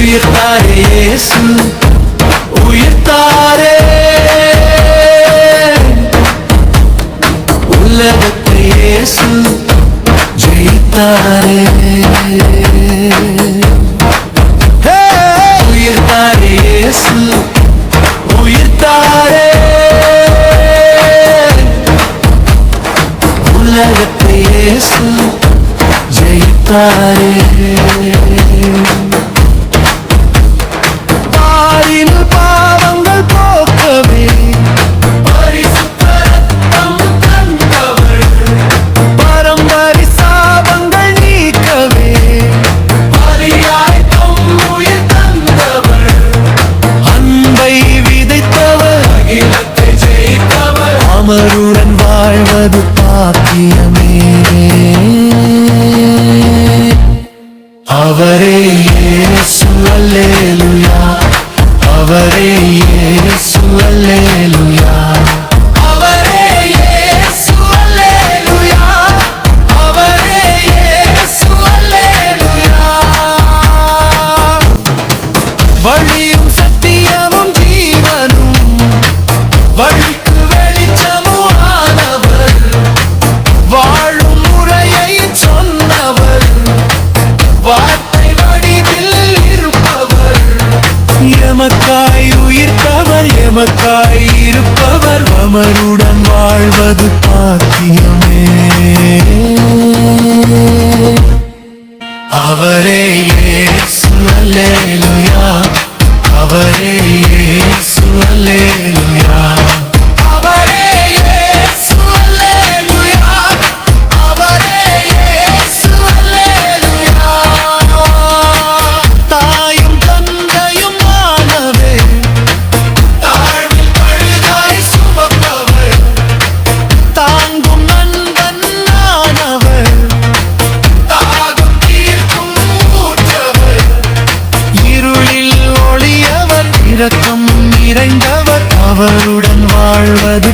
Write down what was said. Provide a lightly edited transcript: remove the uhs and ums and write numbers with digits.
உயிர்த்தாரே இயேசு உயிர்த்தாரே உலகத்தை இயேசு ஜெயித்தாரே உயிர்த்தாரே இயேசு உயிர்த்தாரே உலகத்தை இயேசு ஜெயித்தாரே பாவங்கள் போக்கவே பரிசுத்த ரத்தம் தந்தவர் பரம்பரை சாபங்கள் நீக்கவே பலியாய் தம் உயிர் தந்தவர் அன்பை விதைத்தவர் அகிலத்தை ஜெயித்தவர் அமருடன் வாழ்வது பாக்கியமே அவரே இயேசு அல்லேலூயா அவரே இயேசு அல்லேலூயா அவரே இயேசு அல்லேலூயா அவரே இயேசு அல்லேலூயா வழியும் சத்தியமும் ஜீவனும் வழிக்கு வெளிச்சமும் ஆனவர் வாழும் முறையை சொன்னவர் வார்த்தை வடிவில் இருப்பவர் எமக்காய் உயிர்த்தவர் எமக்காய் இருப்பவர் அமருடன் வாழ்வது பாக்கியமே அவரே இயேசு அல்லேலூயா அவரே இயேசு அல்லேலூயா அவரே இயேசு அல்லேலூயா அவரே இயேசு அல்லேலூயா தாயும் தந்தையும் ஆனவே தாழ்வில் பழுதாய் சுமப்பவர் தாங்கும் நண்பன் ஆனவர் தாகம் தீர்க்கும் ஊற்றவர் இருளில் ஒளியவர் இரக்கம் நிறைந்தவர் அவருடன் வாழ்வது